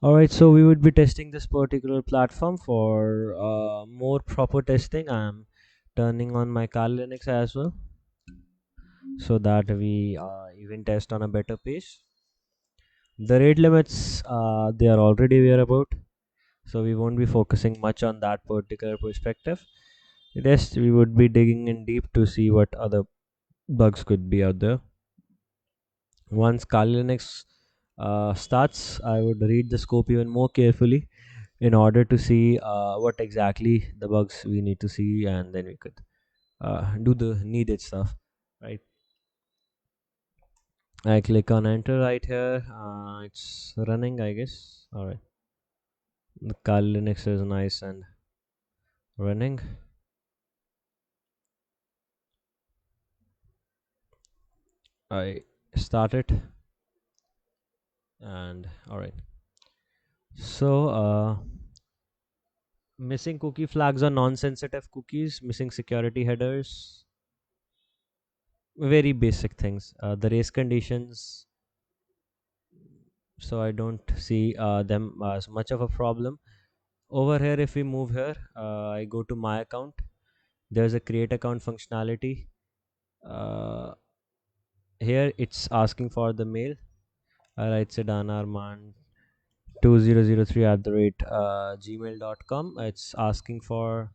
Alright, so we would be testing this particular platform for more proper testing. I'm turning on my Kali Linux as well so that we even test on a better pace. The rate limits they are already aware about, so we won't be focusing much on that particular perspective. Yes, we would be digging in deep to see what other bugs could be out there. Once Kali Linux starts, I would read the scope even more carefully in order to see what exactly the bugs we need to see, and then we could do the needed stuff, right? I click on enter right here. It's running, I guess. All right, the Kali Linux is nice and running. I start it, and all right. So, missing cookie flags are non-sensitive cookies, missing security headers, very basic things. The race conditions, so I don't see them as much of a problem. Over here, if we move here, I go to my account. There's a create account functionality. Uh, Here it's asking for the mail. I write Siddhanarman 2003 at the rate gmail.com. It's asking for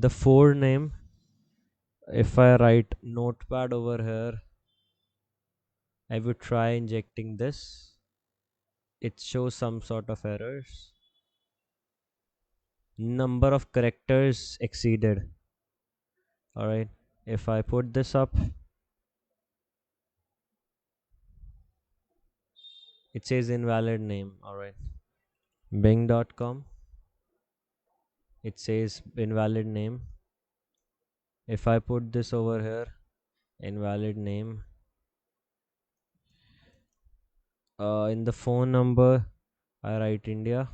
the forename. If I write notepad over here, I would try injecting this. It shows some sort of errors. Number of characters exceeded. Alright. If I put this up, it says invalid name. Alright. Bing.com, it says invalid name. If I put this over here, invalid name. In the phone number, I write India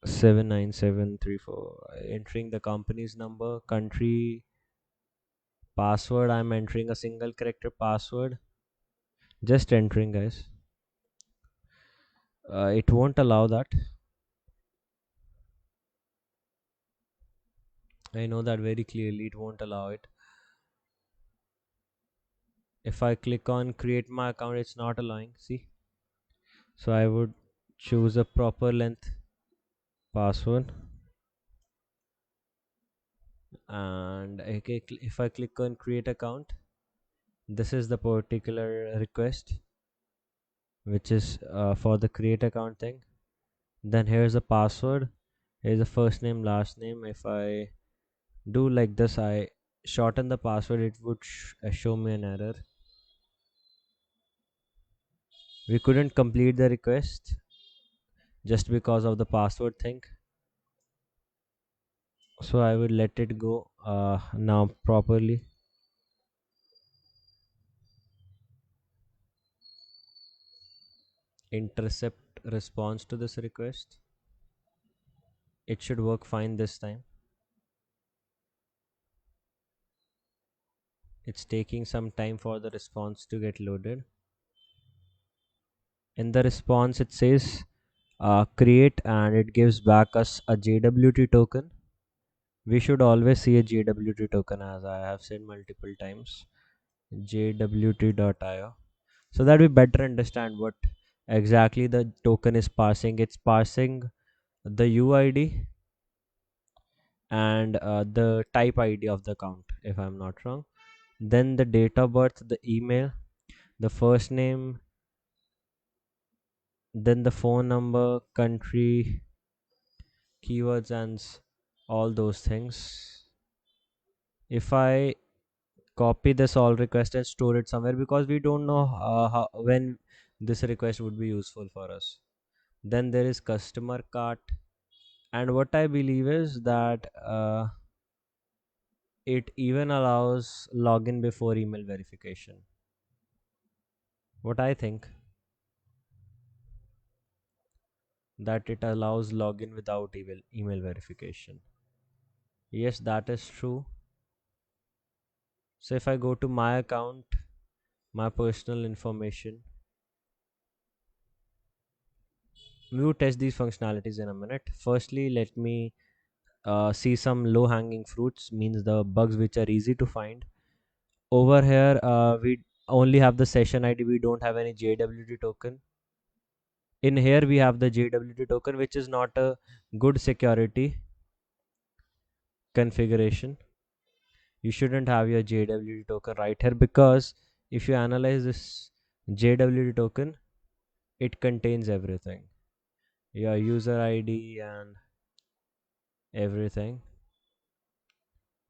79734. Entering the company's number, country, password. I'm entering a single character password. Just entering, guys. It won't allow that. I know that very clearly. It won't allow it. If I click on create my account, it's not allowing. See, so I would choose a proper length password, and okay, if I click on create account, this is the particular request which is for the create account thing. Then here's the password, here's the first name last name. If I do like this, I shorten the password, it would show me an error. We couldn't complete the request just because of the password thing, so I will let it go now properly. Intercept response to this request. It should work fine this time. It's taking some time for the response to get loaded. In the response, it says create, and it gives back us a JWT token. We should always see a JWT token, as I have said multiple times. JWT.io, so that we better understand what exactly the token is passing. It's passing the UID and the type ID of the account, if I'm not wrong. Then the date of birth, the email, the first name, then the phone number, country, keywords, and all those things. If I copy this all request and store it somewhere, because we don't know when this request would be useful for us. Then there is customer cart, and what I believe is that it even allows login before email verification. What I think, that it allows login without email verification. Yes, that is true. So if I go to my account, my personal information, We will test these functionalities in a minute. Firstly, let me see some low hanging fruits, means the bugs which are easy to find. Over here, we only have the session ID, we don't have any JWT token. In here, we have the JWT token, which is not a good security configuration. You shouldn't have your JWT token right here, because if you analyze this JWT token, it contains everything, your user ID and everything.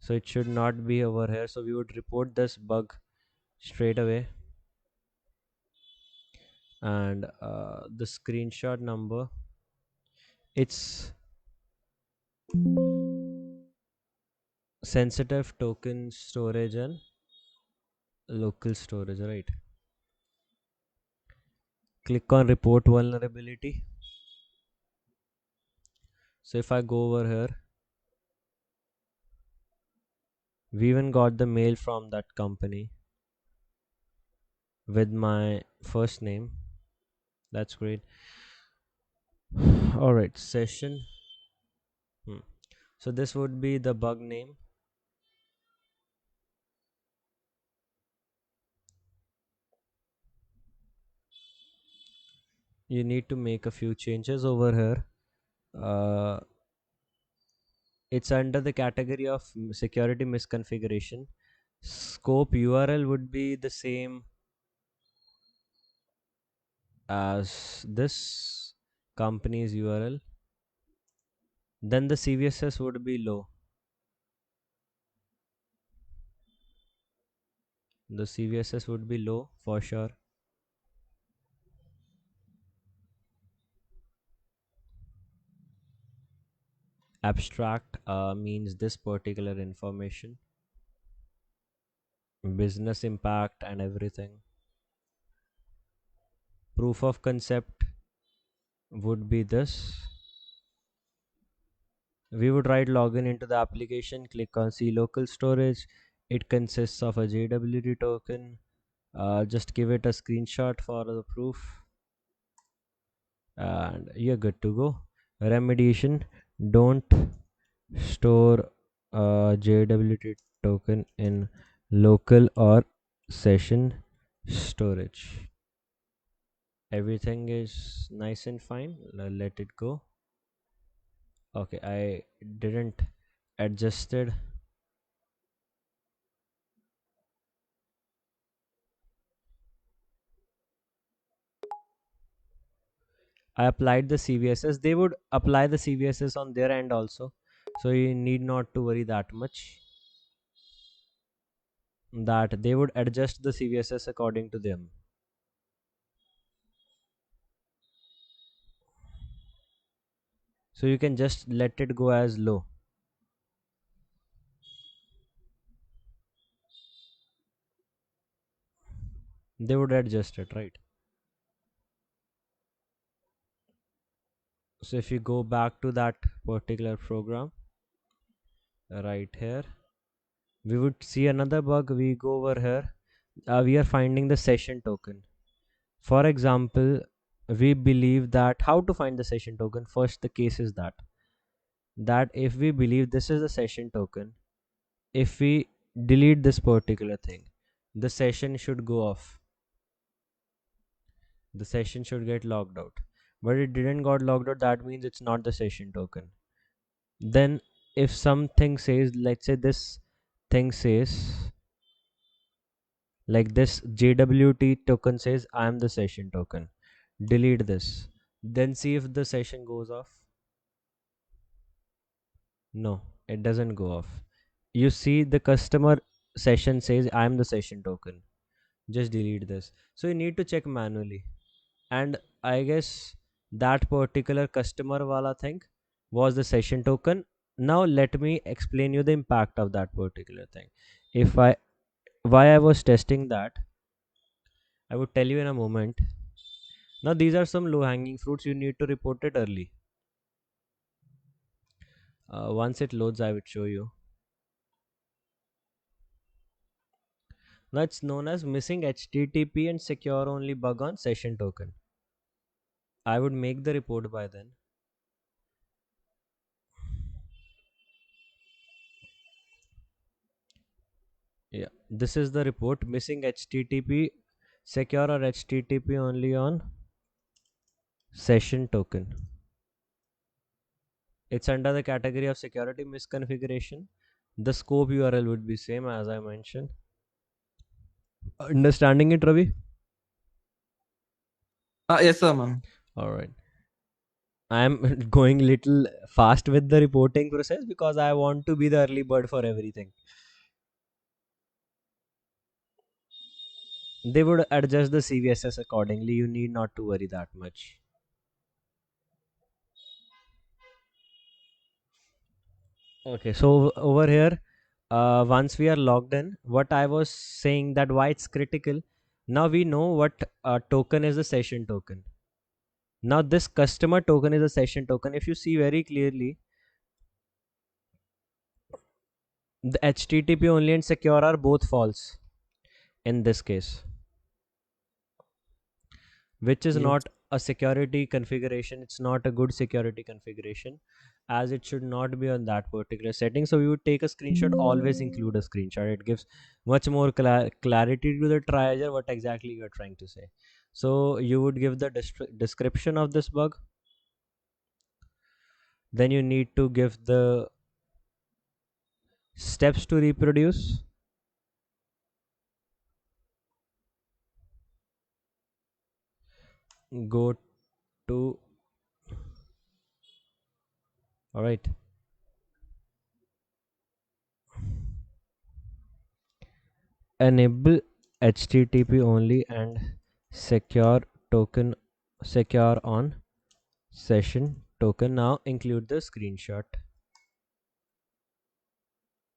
So it should not be over here. So we would report this bug straight away. And the screenshot number, it's sensitive token storage and local storage, right? Click on report vulnerability. So if I go over here, we even got the mail from that company with my first name. That's great. All right, session. So this would be the bug name. You need to make a few changes over here. It's under the category of security misconfiguration. Scope URL would be the same as this company's URL. Then the CVSS would be low. The CVSS would be low for sure. Abstract means this particular information, business impact and everything. Proof of concept would be this. We would write login into the application, click on see local storage. It consists of a JWT token. Just give it a screenshot for the proof and you're good to go. Remediation: don't store a JWT token in local or session storage. Everything is nice and fine. Let it go. Okay, I didn't adjusted. I applied the CVSS. They would apply the CVSS on their end also, so you need not to worry that much. That they would adjust the CVSS according to them. So you can just let it go as low. They would adjust it, right? So if you go back to that particular program right here, we would see another bug. We go over here. We are finding the session token. For example, we believe that how to find the session token. First, the case is that if we believe this is the session token, if we delete this particular thing, the session should go off. The session should get logged out, but it didn't got logged out. That means it's not the session token. Then if something says, let's say this thing says like this, JWT token says I am the session token, delete this, then see if the session goes off. No, it doesn't go off. You see the customer session says I am the session token, just delete this. So you need to check manually. And I guess that particular customer wala thing was the session token. Now let me explain you the impact of that particular thing. If I Why I was testing that, I would tell you in a moment. Now these are some low hanging fruits. You need to report it early. Once it loads, I would show you. Now it's known as missing HTTP and secure only bug on session token. I would make the report by then. Yeah, this is the report: missing HTTP, secure or HTTP only on session token. It's under the category of security misconfiguration. The scope URL would be same as I mentioned. Understanding it, Ravi? Yes, sir, ma'am. All right. I'm going little fast with the reporting process because I want to be the early bird for everything. They would adjust the CVSS accordingly. You need not to worry that much. Okay, so over here, once we are logged in, what I was saying that why it's critical. Now we know what token is a session token. Now this customer token is a session token. If you see very clearly, the HTTP only and secure are both false in this case, which is Yes. not a security configuration. It's not a good security configuration, as it should not be on that particular setting. So we would take a screenshot, always include a screenshot. It gives much more clarity to the triager what exactly you're trying to say. So you would give the description of this bug, then you need to give the steps to reproduce. Go to, all right, enable HTTP only and secure token, secure on session token. Now include the screenshot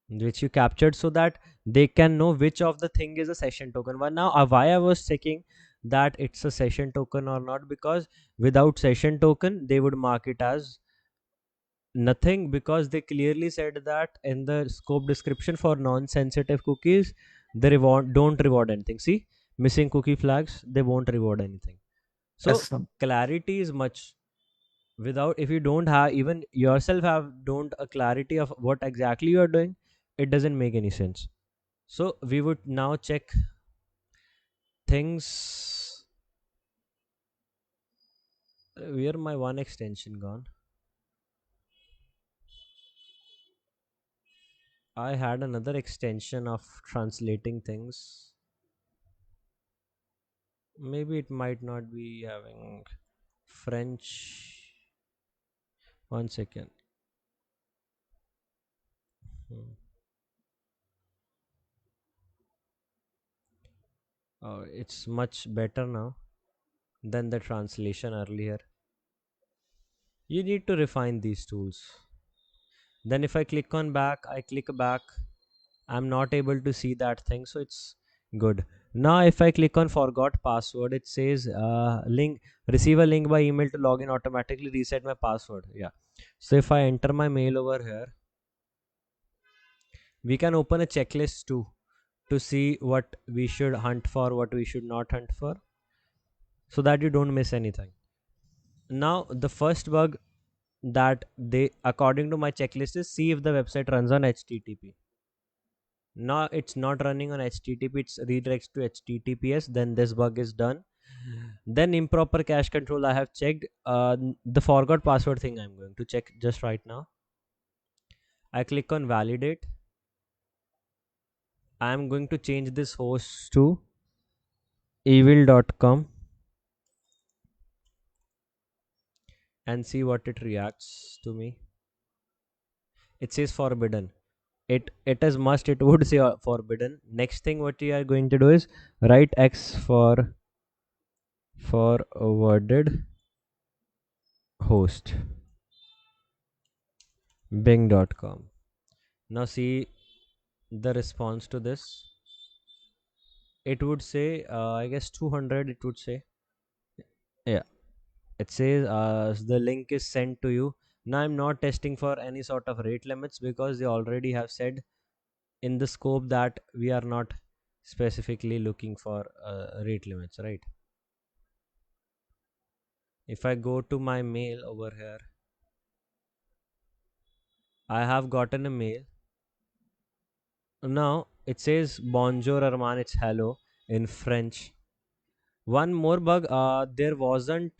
which you captured so that they can know which of the thing is a session token. But now why I was checking that it's a session token or not, because without session token they would mark it as nothing, because they clearly said that in the scope description for non-sensitive cookies they don't reward anything. See, missing cookie flags, they won't reward anything. Yes, So sir. clarity is much, without, if you don't have, even yourself have don't a clarity of what exactly you are doing, it doesn't make any sense. So we would now check things. Where my one extension gone? I had another extension of translating things. Maybe it might not be having French. One second. Hmm. Oh, it's much better now than the translation earlier. You need to refine these tools. Then if I click on back, I click back, I'm not able to see that thing, so it's good. Now if I click on forgot password, it says link, receive a link by email to log in, automatically reset my password. Yeah, so if I enter my mail over here, we can open a checklist too to see what we should hunt for, what we should not hunt for, so that you don't miss anything. Now the first bug that they, according to my checklist, is see if the website runs on HTTP. Now it's not running on HTTP, it's redirects to HTTPS, then this bug is done. Then improper cache control I have checked. The forgot password thing I'm going to check just right now. I click on validate. I'm going to change this host to evil.com and see what it reacts to me. It says forbidden. It is must, it would say forbidden. Next thing what we are going to do is write X for forwarded host bing.com. Now see the response to this. It would say I guess 200, it would say. Yeah, it says the link is sent to you. Now I'm not testing for any sort of rate limits because they already have said in the scope that we are not specifically looking for rate limits, right? If I go to my mail over here, I have gotten a mail. Now it says bonjour Arman, it's hello in French. One more bug, there wasn't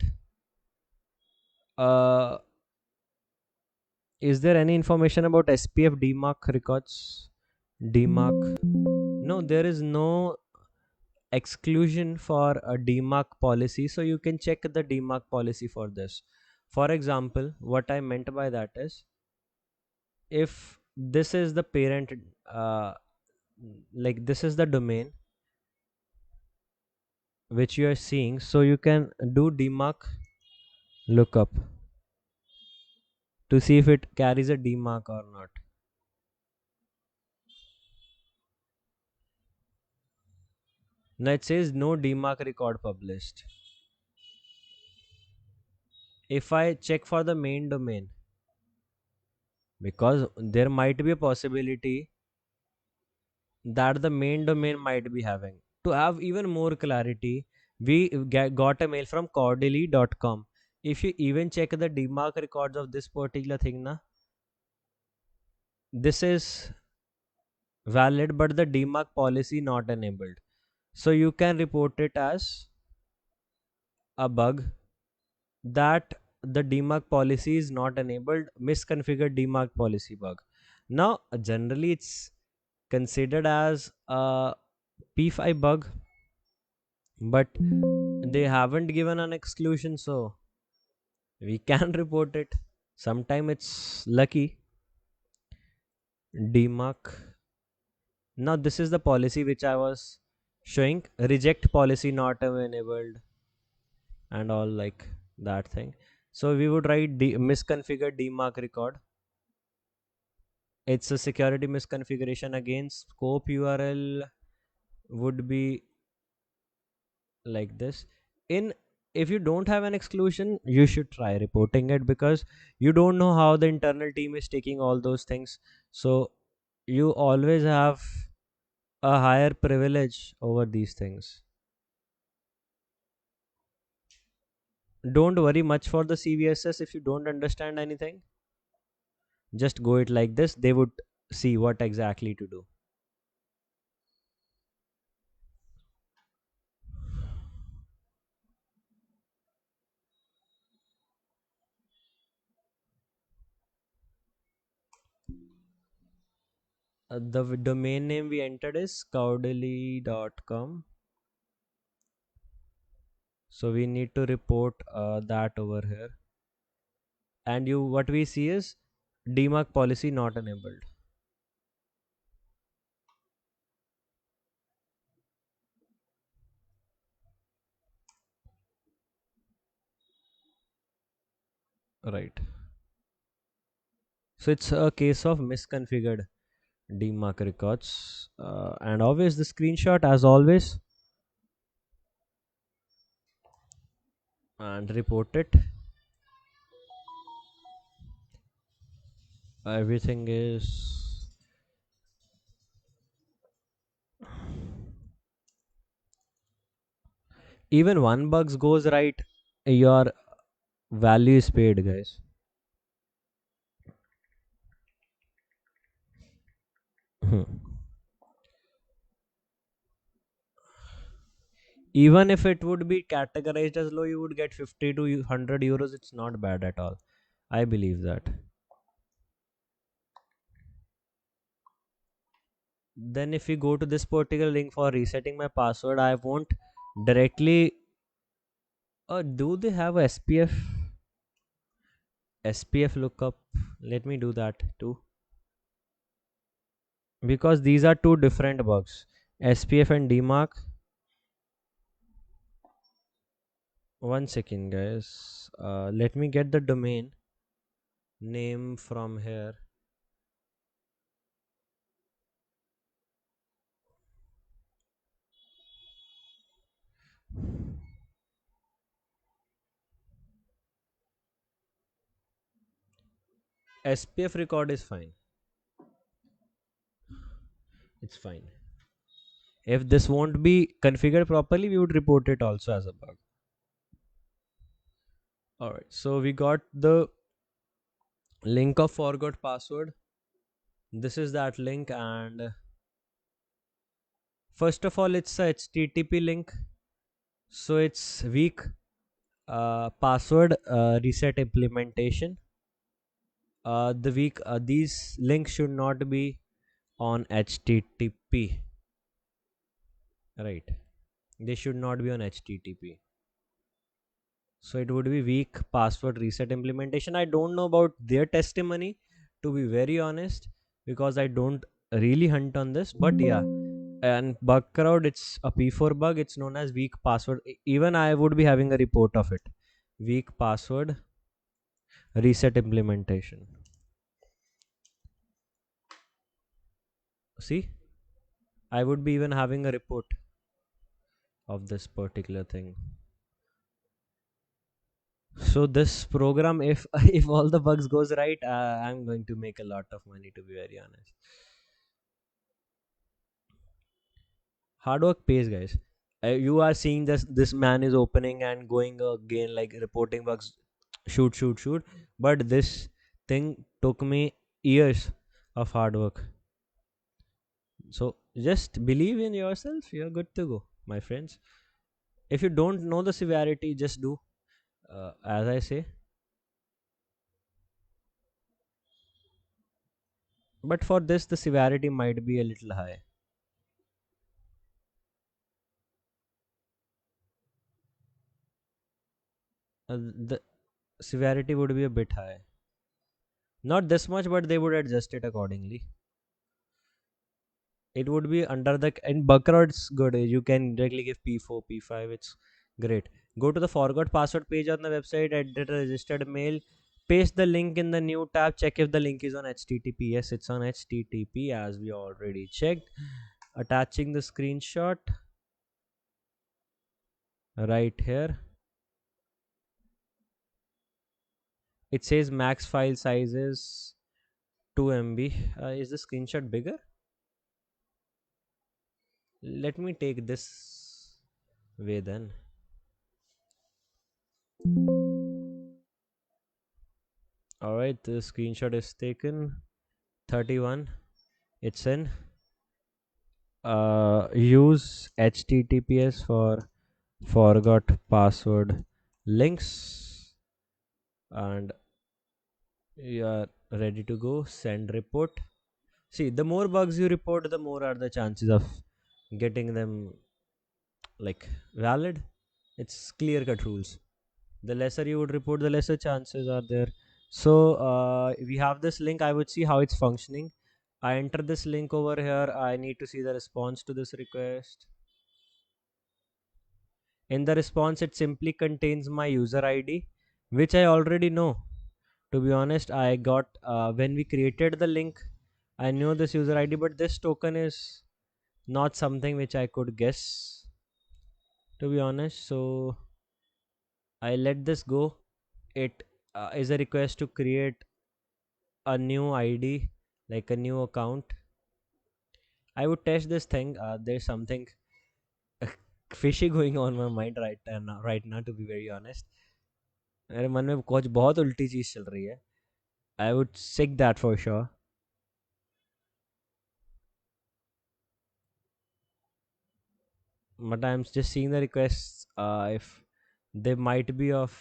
uh is there any information about SPF DMARC records? DMARC. No, there is no exclusion for a DMARC policy, so you can check the DMARC policy for this. For example, what I meant by that is, if this is the parent, uh, like this is the domain which you are seeing, so you can do DMARC lookup to see if it carries a DMARC or not. Now it says no DMARC record published. If I check for the main domain, because there might be a possibility that the main domain might be having. To have even more clarity, we got a mail from cordially.com. If you even check the DMARC records of this particular thing, na, this is valid, but the DMARC policy not enabled. So you can report it as a bug that the DMARC policy is not enabled, misconfigured DMARC policy bug. Now, generally, it's considered as a P5 bug, but they haven't given an exclusion, so we can report it. Sometime it's lucky. DMARC. Now, this is the policy which I was showing, reject policy not enabled and all like that thing. So we would write misconfigured DMARC record. It's a security misconfiguration. Again, scope URL would be like this. In If you don't have an exclusion, you should try reporting it, because you don't know how the internal team is taking all those things. So you always have a higher privilege over these things. Don't worry much for the CVSS. If you don't understand anything, just go it like this. They would see what exactly to do. The domain name we entered is cowdily.com. So we need to report that over here. And you, what we see is DMARC policy not enabled. Right. So it's a case of misconfigured DMARC records. And always the screenshot as always and report it. Everything is even one bugs goes right, your value is paid, guys. Hmm. Even if it would be categorized as low, you would get 50 to 100 euros. It's not bad at all. I believe that. Then if you go to this particular link for resetting my password, I won't directly do they have a SPF lookup? Let me do that too, because these are two different bugs, SPF and DMARC. One second, guys. Let me get the domain name from here. SPF record is fine. It's fine. If this won't be configured properly, we would report it also as a bug. All right, so we got the link of forgot password. This is that link, and first of all, it's a HTTP link, so it's weak password reset implementation. The weak these links should not be on HTTP, right? They should not be on HTTP. So it would be weak password reset implementation. I don't know about their testimony, to be very honest, because I don't really hunt on this. But yeah, and bug crowd, it's a P4 bug. It's known as weak password. Even I would be having a report of it. Weak password reset implementation. See, I would be even having a report of this particular thing. So this program, if if all the bugs goes right, I'm going to make a lot of money, to be very honest. Hard work pays, guys. You are seeing this man is opening and going again, like reporting bugs, shoot, but this thing took me years of hard work. So just believe in yourself, you're good to go, my friends. If you don't know the severity, just do as I say. But for this, the severity might be a little high. The severity would be a bit high. Not this much, but they would adjust it accordingly. It would be under the, in Bakra it's good. You can directly give P4, P5. It's great. Go to the forgot password page on the website, edit registered mail, paste the link in the new tab, check if the link is on HTTP. Yes, it's on HTTP as we already checked. Attaching the screenshot right here. It says max file size is 2 MB. Is the screenshot bigger? Let me take this way then. Alright, the screenshot is taken. 31. It's in. Use HTTPS for forgot password links, and you are ready to go. Send report. See, the more bugs you report, the more are the chances of getting them like valid. It's clear cut rules. The lesser you would report, the lesser chances are there. So we have this link. I would see how it's functioning. I enter this link over here. I need to see the response to this request. In the response, it simply contains my user ID, which I already know. To be honest, I got when we created the link, I knew this user ID, but this token is not something which I could guess, to be honest. So I let this go. It is a request to create a new ID, like a new account. I would test this thing. There's something fishy going on my mind right now, to be very honest. मेरे मन में कुछ बहुत उल्टी चीज चल रही है. I would check that for sure. But I'm just seeing the requests if they might be of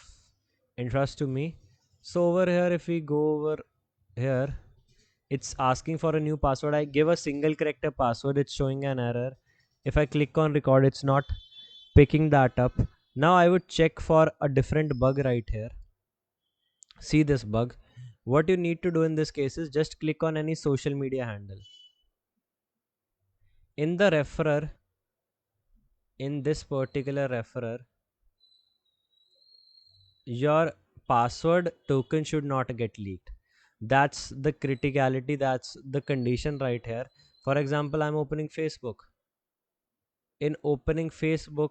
interest to me. So over here, if we go over here, it's asking for a new password. I give a single character password. It's showing an error. If I click on record, it's not picking that up. Now I would check for a different bug right here. See this bug. What you need to do in this case is just click on any social media handle. In the referrer, in this particular referrer, your password token should not get leaked. That's the criticality, that's the condition right here. For example, I'm opening Facebook. In opening Facebook,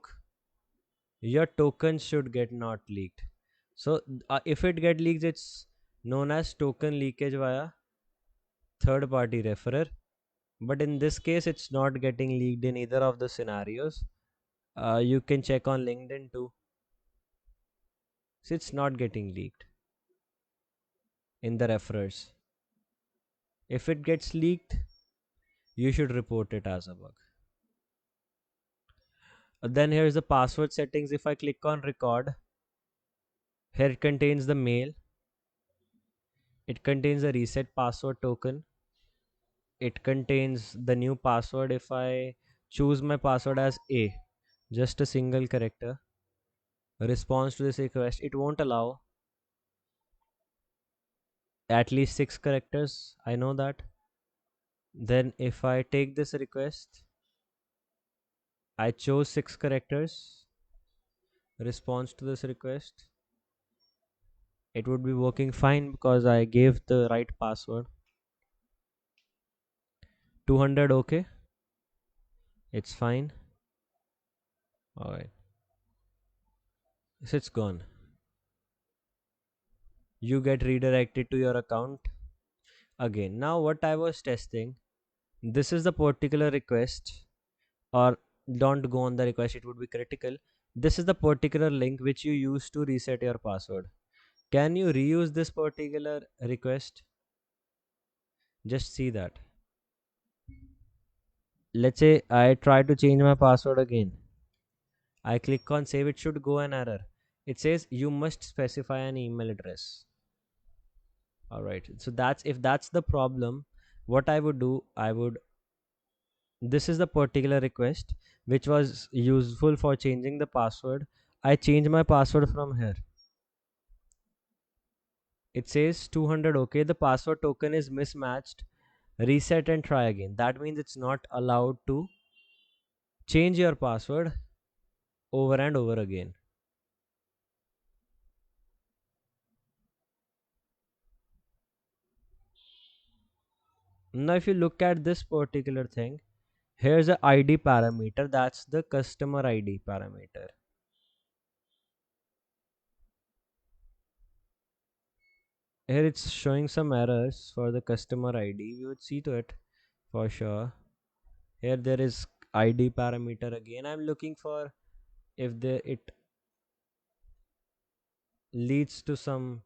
your token should get not leaked. So if it get leaked, it's known as token leakage via third party referrer. But in this case, it's not getting leaked in either of the scenarios. You can check on LinkedIn too. So it's not getting leaked in the referrers. If it gets leaked, you should report it as a bug. Then here's the password settings. If I click on record, here it contains the mail, it contains the reset password token, it contains the new password. If I choose my password as A, just a single character, response to this request, it won't allow at least 6 characters. I know that. Then if I take this request, I chose 6 characters, response to this request, it would be working fine because I gave the right password. 200, okay, it's fine. Alright, so it's gone. You get redirected to your account again. Now what I was testing, this is the particular request, or don't go on the request, it would be critical. This is the particular link which you use to reset your password. Can you reuse this particular request? Just see that. Let's say I try to change my password again. I click on save, it should go an error. It says you must specify an email address. Alright, so that's, if that's the problem, what I would do, this is the particular request which was useful for changing the password. I change my password from here. It says 200, okay, the password token is mismatched. Reset and try again. That means it's not allowed to change your password over and over again. Now if you look at this particular thing, here's a ID parameter, that's the customer ID parameter. Here it's showing some errors for the customer ID. We would see to it for sure. Here there is ID parameter again. I'm looking for if it leads to some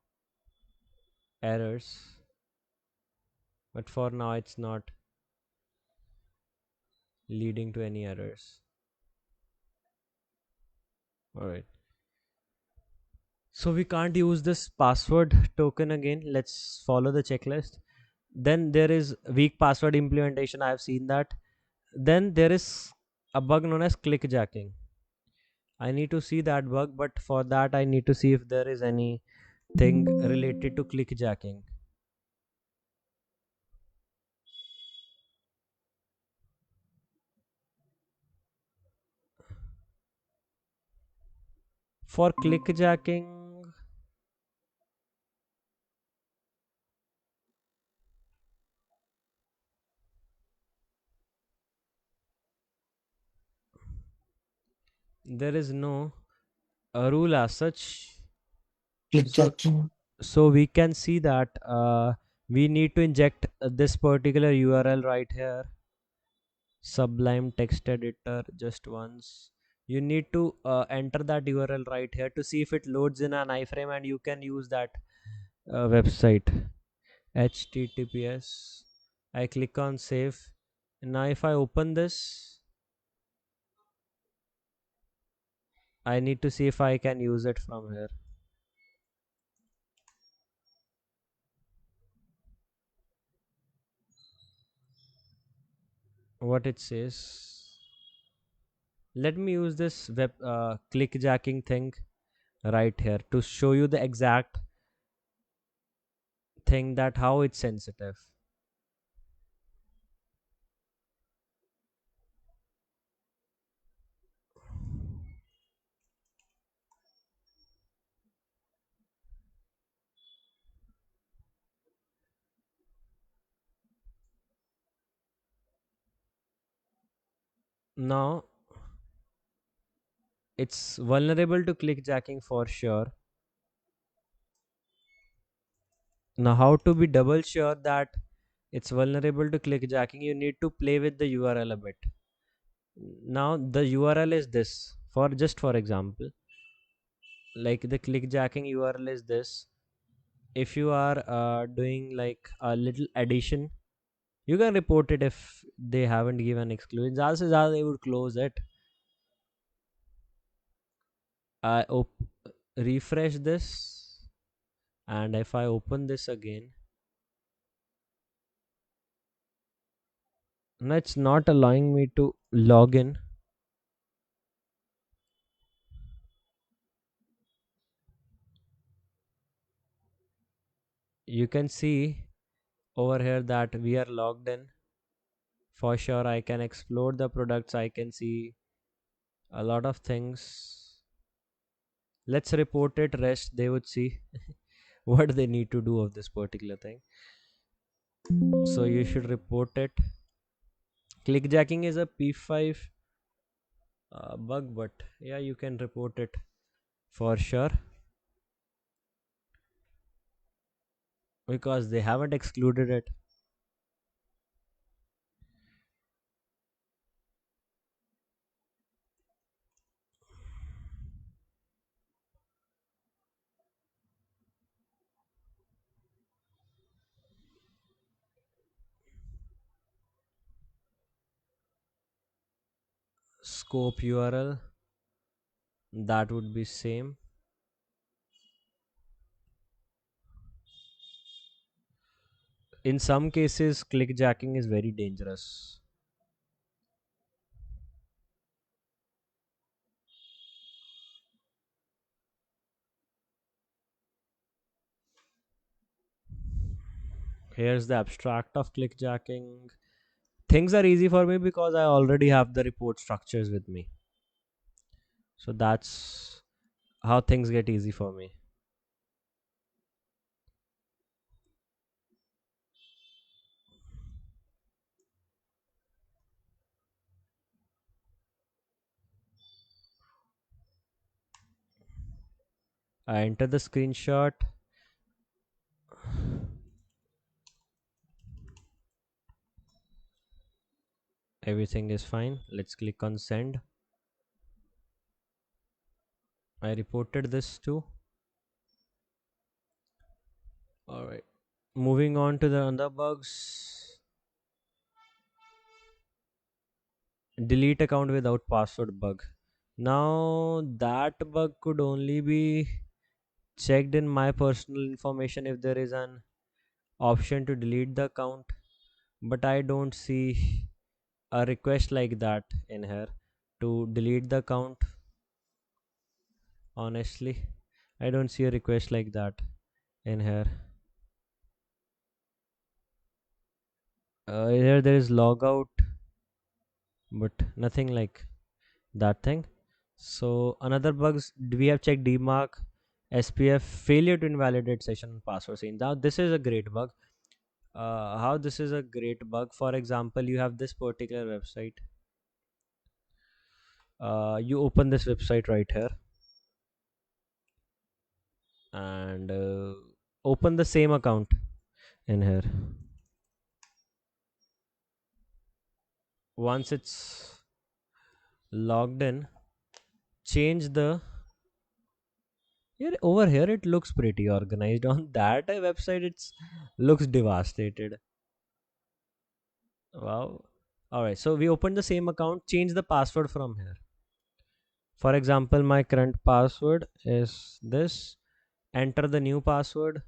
errors, but for now it's not leading to any errors. Alright, so we can't use this password token again. Let's follow the checklist. Then there is weak password implementation, I have seen that. Then there is a bug known as clickjacking. I need to see that bug, but for that I need to see if there is anything related to clickjacking. For clickjacking, there is no rule as such. So, Clickjacking. so we can see that we need to inject this particular URL right here. Sublime text editor, just once. You need to enter that URL right here to see if it loads in an iframe, and you can use that website. HTTPS. I click on save. Now if I open this, I need to see if I can use it from here. What it says. Let me use this web clickjacking thing right here to show you the exact thing, that how it's sensitive. Now it's vulnerable to clickjacking for sure. Now how to be double sure that it's vulnerable to clickjacking, you need to play with the URL a bit. Now the URL is this, for just for example, like the clickjacking URL is this. If you are doing like a little addition, you can report it if they haven't given exclusion. Zyada se zyada they would close it. I refresh this, and if I open this again, no, it's not allowing me to log in. You can see over here that we are logged in. For sure, I can explore the products. I can see a lot of things. Let's report it. Rest they would see what they need to do of this particular thing. So you should report it. Clickjacking is a P5 bug, but yeah, you can report it for sure because they haven't excluded it. Scope URL, that would be same. In some cases, clickjacking is very dangerous. Here's the abstract of clickjacking. Things are easy for me because I already have the report structures with me. So that's how things get easy for me. I enter the screenshot. Everything is fine. Let's click on send. I reported this too. Alright. Moving on to the other bugs. Delete account without password bug. Now that bug could only be checked in my personal information if there is an option to delete the account, but I don't see a request like that in here to delete the account. Honestly, I don't see a request like that in here. Here there is logout, but nothing like that thing. So another bugs we have checked DMARC, SPF, failure to invalidate session password scene. Now this is a great bug. How this is a great bug? For example, you have this particular website. You open this website right here and open the same account in here. Once it's logged in, change the here over here. It looks pretty organized. On that website, it's looks devastated. Wow. All right. So we opened the same account. Change the password from here. For example, my current password is this. Enter the new password.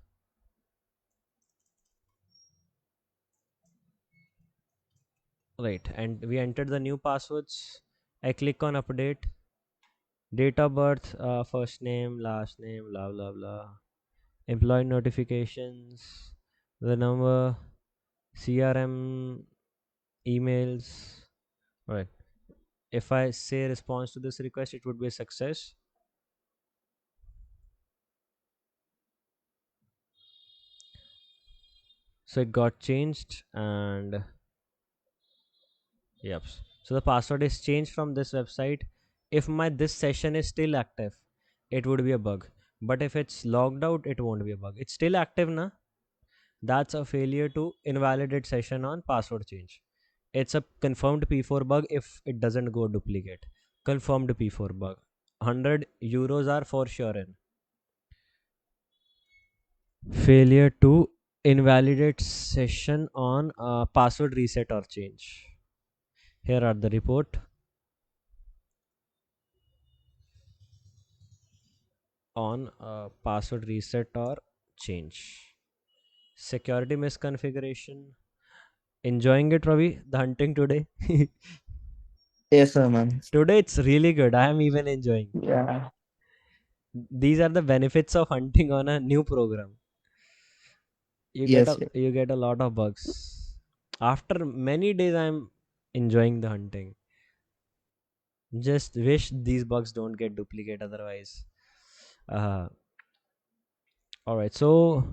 Right, and we entered the new passwords. I click on update. Date of birth, first name, last name, blah blah blah. Employee notifications, the number, CRM, emails. Right. If I say response to this request, it would be a success. So it got changed, and yep. So the password is changed from this website. If my this session is still active, it would be a bug. But if it's logged out, it won't be a bug. It's still active now. That's a failure to invalidate session on password change. It's a confirmed P4 bug if it doesn't go duplicate. Confirmed P4 bug. €100 are for sure in. Failure to invalidate session on password reset or change. Here are the report on password reset or change. Security misconfiguration. Enjoying it, Ravi? The hunting today? Yes, sir, man. Today it's really good. I am even enjoying. Yeah. These are the benefits of hunting on a new program. Yes, yes. You get a lot of bugs. After many days, I'm enjoying the hunting. Just wish these bugs don't get duplicate otherwise. All right, so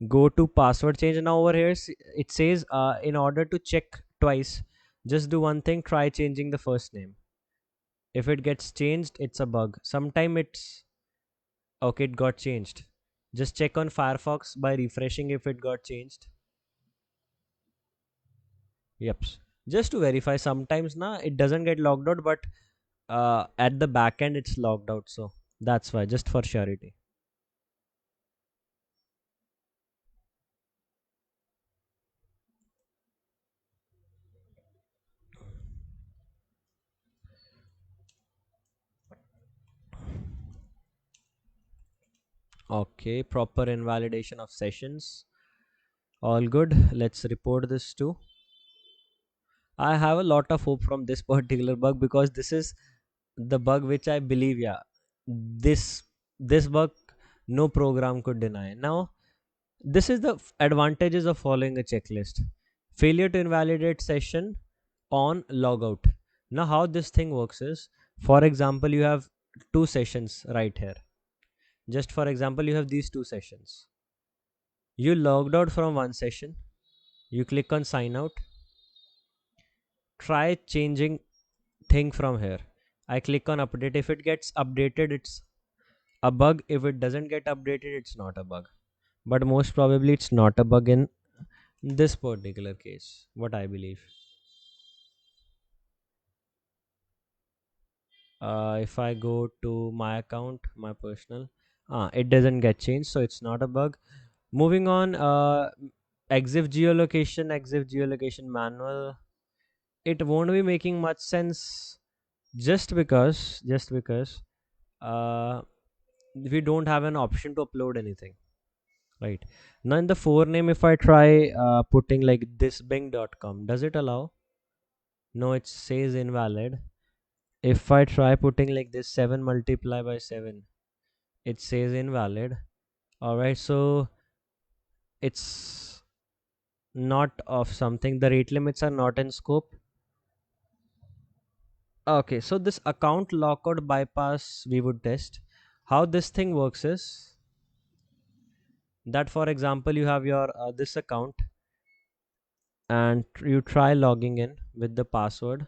go to password change now. Over here it says in order to check twice, just do one thing, try changing the first name. If it gets changed, it's a bug. Sometime it's okay, it got changed. Just check on Firefox by refreshing if it got changed. Yep. Just to verify, sometimes na it doesn't get logged out, but at the back end it's logged out. So that's why, just for surety. Okay, proper invalidation of sessions. All good. Let's report this too. I have a lot of hope from this particular bug because this is the bug which I believe, yeah, this this bug no program could deny. Now, this is the advantages of following a checklist. Failure to invalidate session on logout. Now, how this thing works is, for example, you have two sessions right here. Just for example, you have these two sessions. You logged out from one session. You click on sign out. Try changing thing from here. I click on update. If it gets updated, it's a bug. If it doesn't get updated, it's not a bug. But most probably it's not a bug in this particular case, what I believe. If I go to my account, my personal, it doesn't get changed, so it's not a bug. Moving on, exif geolocation manual. It won't be making much sense just because uh, we don't have an option to upload anything, right? Now in the forename, if I try putting like this bing.com, does it allow? No, it says invalid. If I try putting like this 7 multiply by 7, it says invalid. All right, so it's not of something. The rate limits are not in scope. Okay, so this account lockout bypass we would test. How this thing works is that, for example, you have your this account and you try logging in with the password.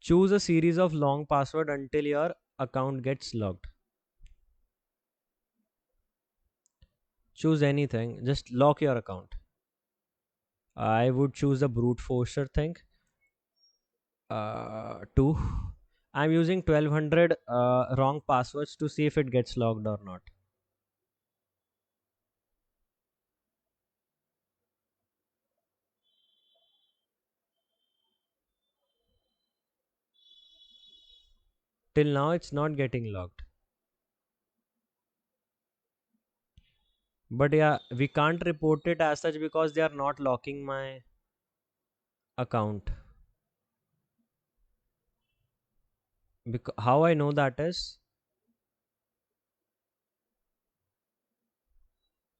Choose a series of long password until your account gets logged. Choose anything, just lock your account. I would choose a brute forcer thing. Two. I'm using 1200 wrong passwords to see if it gets logged or not. Till now, it's not getting logged. But yeah, we can't report it as such because they are not locking my account. Because how I know that is,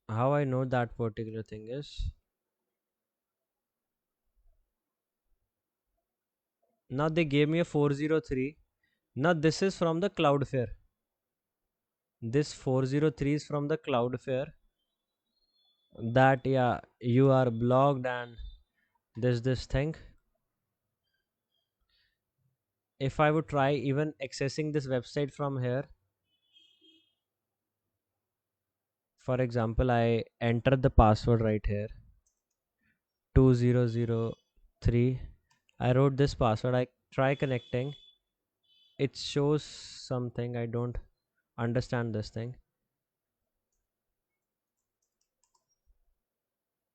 how I know that particular thing is, now they gave me a 403. Now this is from the Cloudflare. This 403 is from the Cloudflare. That yeah, you are blocked and this thing. If I would try even accessing this website from here, for example, I enter the password right here, 2003. I wrote this password. I try connecting. It shows something. I don't understand this thing.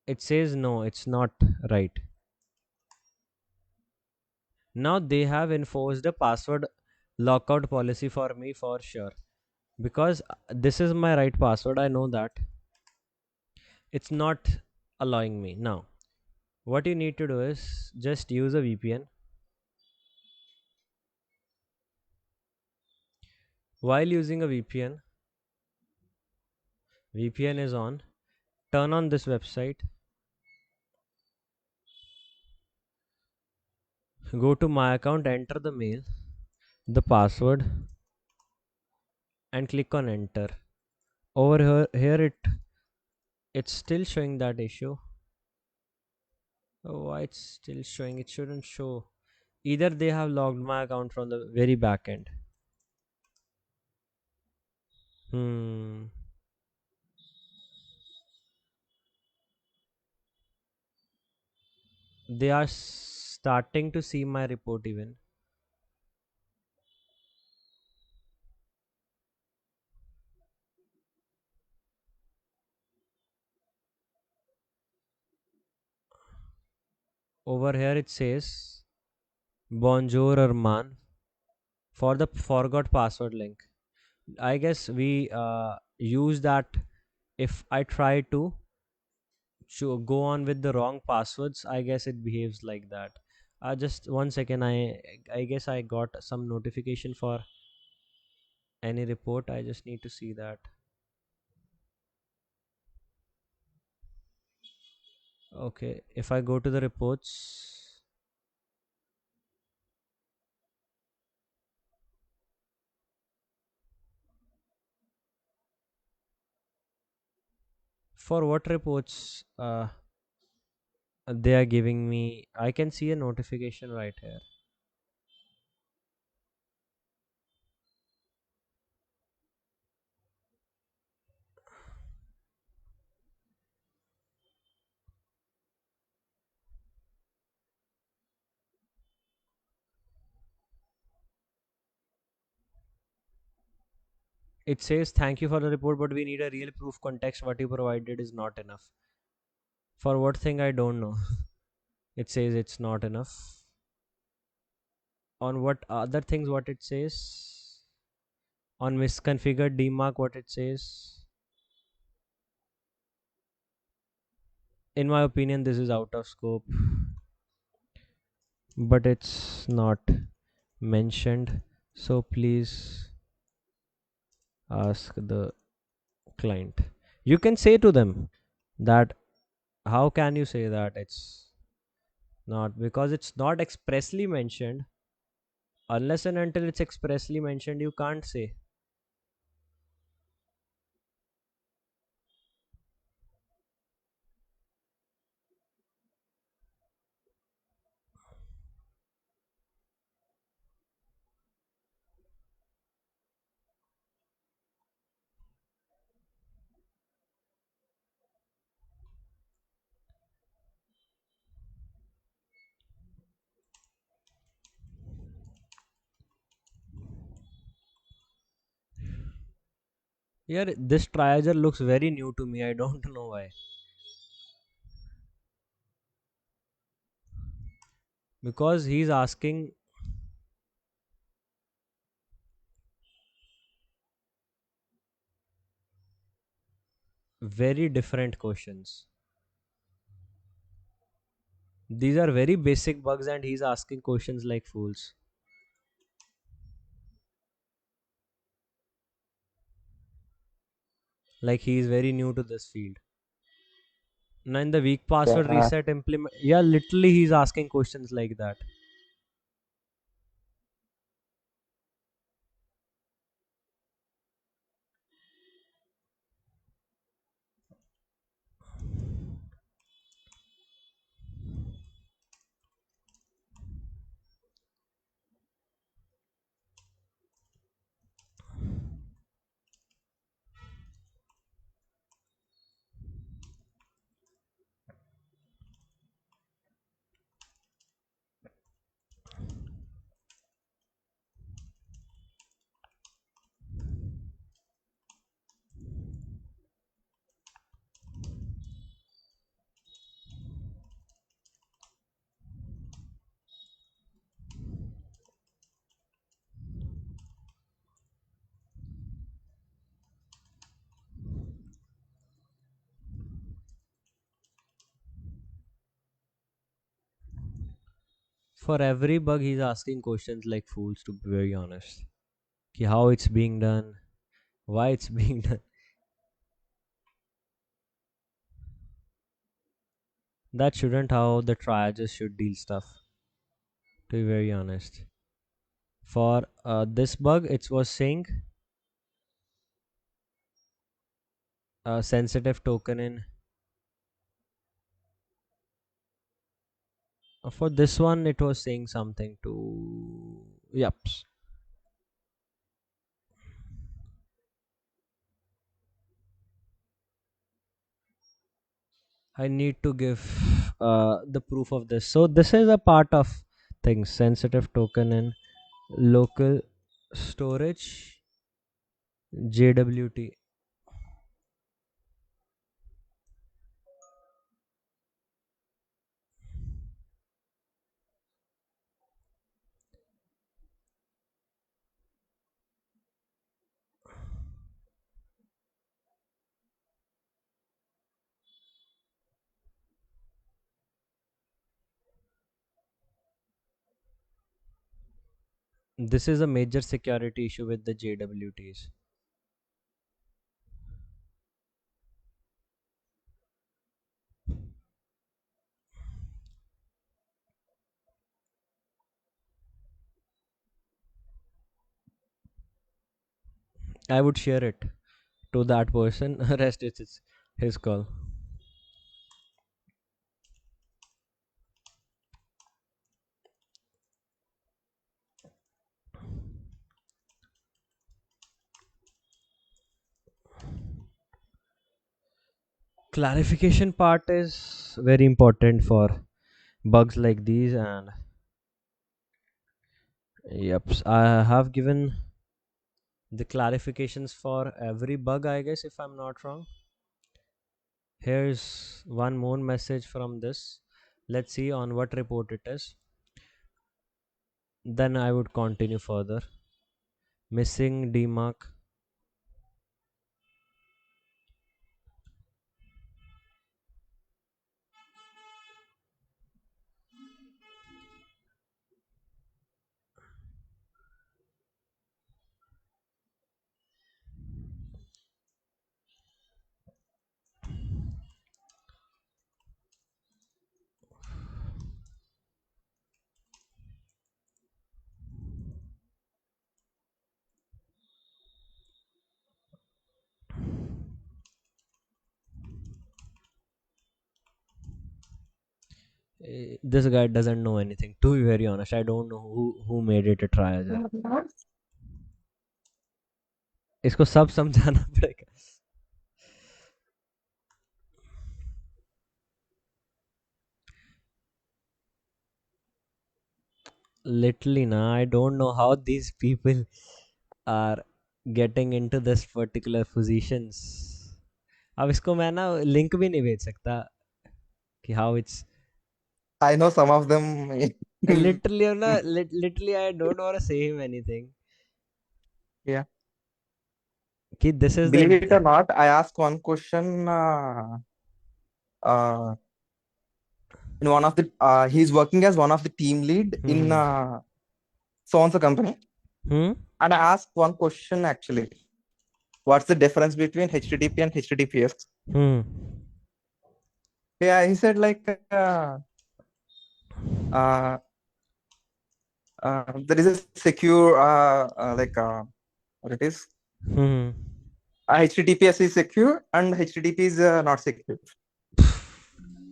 It says no, it's not right. Now they have enforced a password lockout policy for me for sure, because this is my right password. I know that it's not allowing me. Now what you need to do is just use a VPN. While using a VPN is on, turn on this website, go to my account, enter the mail, the password, and click on enter. Over here it's still showing that issue. Oh, why it's still showing? It shouldn't show. Either they have logged my account from the very back end. Hmm. They are starting to see my report even. Over here it says Bonjour Arman for the forgot password link. I guess we use that if I try to go on with the wrong passwords. I guess it behaves like that. Just 1 second. I guess I got some notification for any report. I just need to see that. Okay, if I go to the reports, for what reports they are giving me, I can see a notification right here. It says thank you for the report, but we need a real proof context. What you provided is not enough. For what thing I don't know. It says it's not enough. On what other things what it says? On misconfigured demarc what it says? In my opinion this is out of scope, but it's not mentioned, so please ask the client. You can say to them that how can you say that it's not, because it's not expressly mentioned. Unless and until it's expressly mentioned, you can't say. Here this triager looks very new to me. I don't know why. Because he's asking very different questions. These are very basic bugs and he's asking questions like fools. Like he is very new to this field. Now in the weak password Yeah. reset implement, yeah, literally he's asking questions like that. For every bug, he's asking questions like fools, to be very honest. Ki how it's being done, why it's being done. That shouldn't how the triages should deal stuff, to be very honest. For this bug, it was saying a sensitive token in. For this one, it was saying something to. Yep. I need to give the proof of this. So this is a part of things sensitive token in local storage JWT. This is a major security issue with the JWTs. I would share it to that person. Rest it's his call. Clarification part is very important for bugs like these, and yep, I have given the clarifications for every bug, I guess, if I'm not wrong. Here's one more message from this. Let's see on what report it is. Then I would continue further. Missing demarc. This guy doesn't know anything. To be very honest, I don't know who made it a trial. इसको सब समझाना पड़ेगा. Literally, na, I don't know how these people are getting into this particular positions. अब इसको मैं ना link भी नहीं भेज सकता कि how it's I know some of them. literally ना literally I don't want to say him anything Yeah. कि this is Believe the it or not, I asked one question. Uh, in one of the he's working as one of the team lead in hmm so and so company, hmm and I asked one question actually. What's the difference between HTTP and HTTPS? hmm Yeah, he said like uh, there is a secure what it is. hmm HTTPS is secure and HTTP is not secure.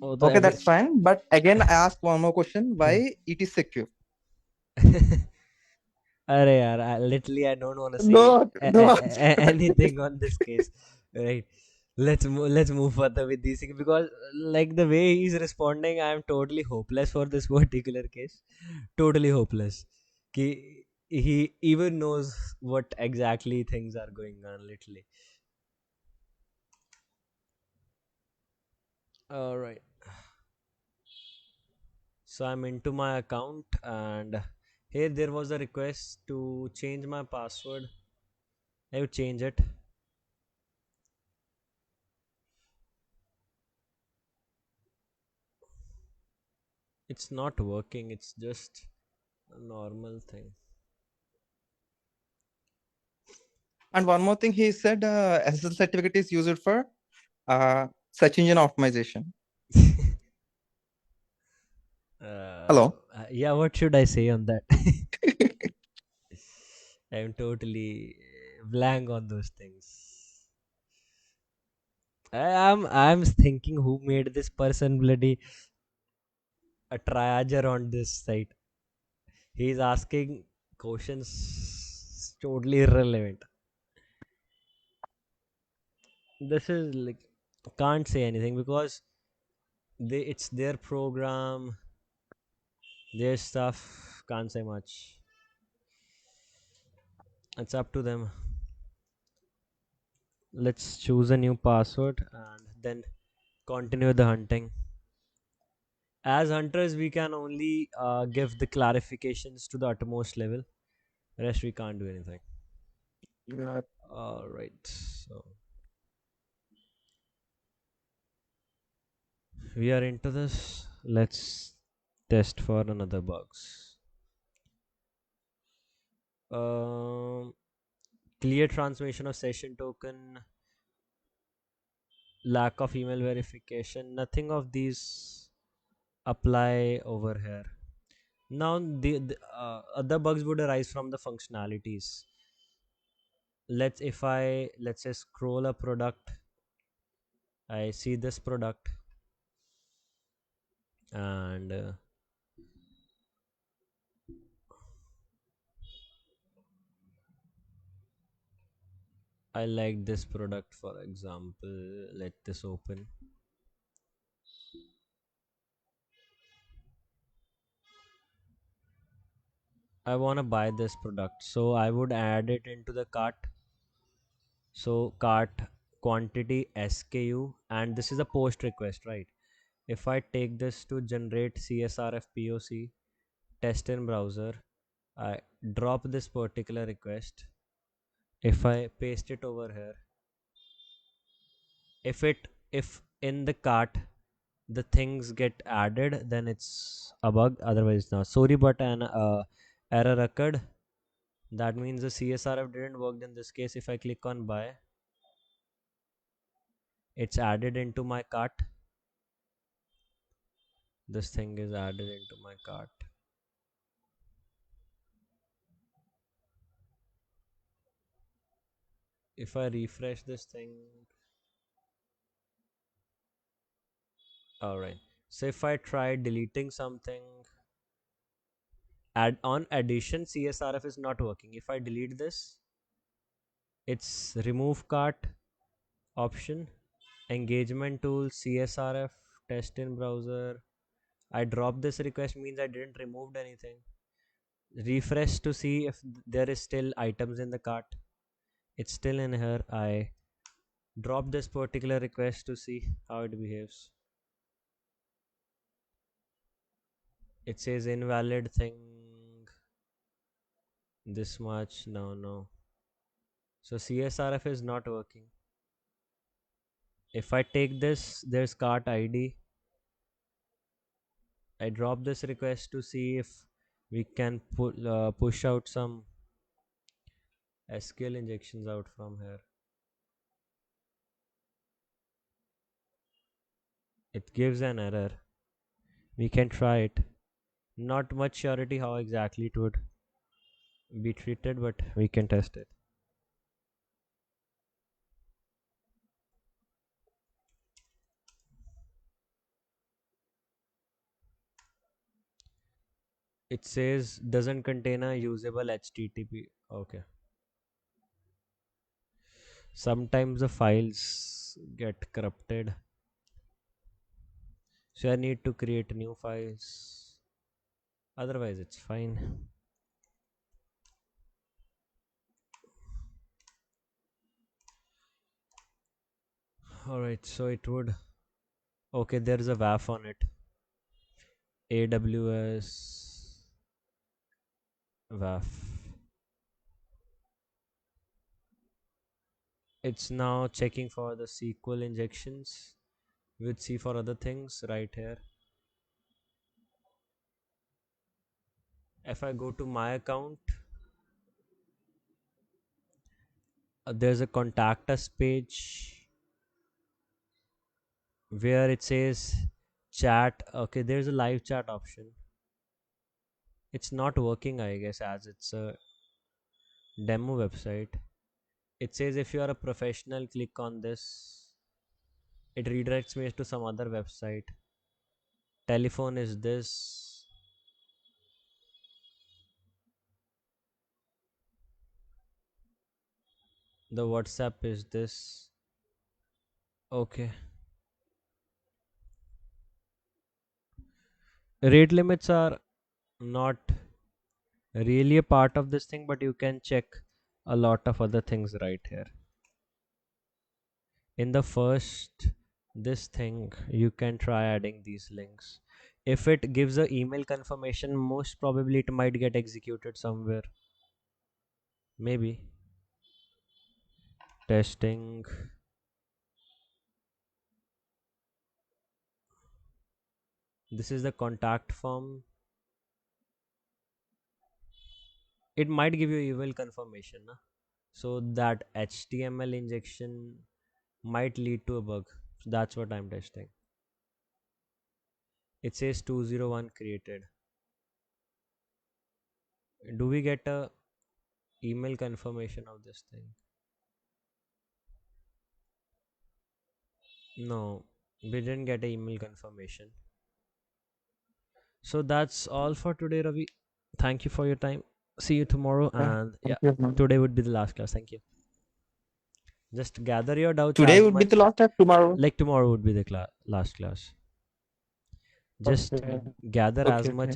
वो तो Okay, every that's fine. But again, I ask one more question: Why it is secure? अरे यार literally I don't want to say No, no. anything on this case, right? Let's move further with these things because like the way he's responding, I am totally hopeless for this particular case. Totally hopeless. Ki he even knows what exactly things are going on. Literally. All right. So I'm into my account, and here there was a request to change my password. I would change it. It's not working. It's just a normal thing. And one more thing, he said SSL certificate is used for search engine optimization. Hello. Yeah, what should I say on that? I'm totally blank on those things. I'm thinking who made this person bloody a triager on this site. He's asking questions totally irrelevant. This is like can't say anything because it's their program, their stuff. Can't say much. It's up to them. Let's choose a new password and then continue the hunting. As hunters, we can only give the clarifications to the utmost level. Rest we can't do anything. Yeah. All right. So we are into this. Let's test for another bugs. Um, Clear transmission of session token, lack of email verification. Nothing of these apply over here. Now the other bugs would arise from the functionalities. Let's say scroll a product. I see this product and I like this product, for example. Let this open. I want to buy this product, so I would add it into the cart. So cart quantity SKU, and this is a post request, right? If I take this to generate CSRF POC test in browser, I drop this particular request. If I paste it over here, if in the cart the things get added, then it's a bug. Otherwise not. Sorry, but an error occurred. That means the CSRF didn't work in this case. If I click on buy, it's added into my cart. This thing is added into my cart. If I refresh this thing, all right. So if I try deleting something, add on addition, CSRF is not working. If I delete this, it's remove cart option, engagement tool, CSRF, test in browser. I drop this request means I didn't removed anything. Refresh to see if there is still items in the cart. It's still in here. I drop this particular request to see how it behaves. It says invalid thing this much. No. So CSRF is not working. If I take this, there's cart ID. I drop this request to see if we can push out some SQL injections out from here. It gives an error. We can try it. Not much surety how exactly it would be treated, but we can test it. It says doesn't contain a usable HTTP. Okay. Sometimes the files get corrupted. So I need to create new files. Otherwise it's fine. Alright, so it would. Okay, there is a WAF on it. AWS WAF. It's now checking for the SQL injections. We'll see for other things right here. If I go to my account, there's a contact us page where it says chat. Okay, there's a live chat option. It's not working, I guess, as it's a demo website. It says if you are a professional, click on this. It redirects me to some other website. Telephone is this. The WhatsApp is this. Okay. Rate limits are not really a part of this thing, but you can check a lot of other things right here. In the first this thing, you can try adding these links. If it gives a email confirmation, most probably it might get executed somewhere. Maybe. Testing. This is the contact form. It might give you email confirmation, na? So that HTML injection might lead to a bug. So that's what I'm testing. It says 201 created. Do we get a email confirmation of this thing? No, we didn't get a email confirmation. So that's all for today, Ravi. Thank you for your time. See you tomorrow. Yeah, And thank yeah, you, man. today would be the last class. Thank you. Just gather your doubts Today as would be the much. last time tomorrow. Like tomorrow would be the last class. Just Okay. gather as Okay, much okay.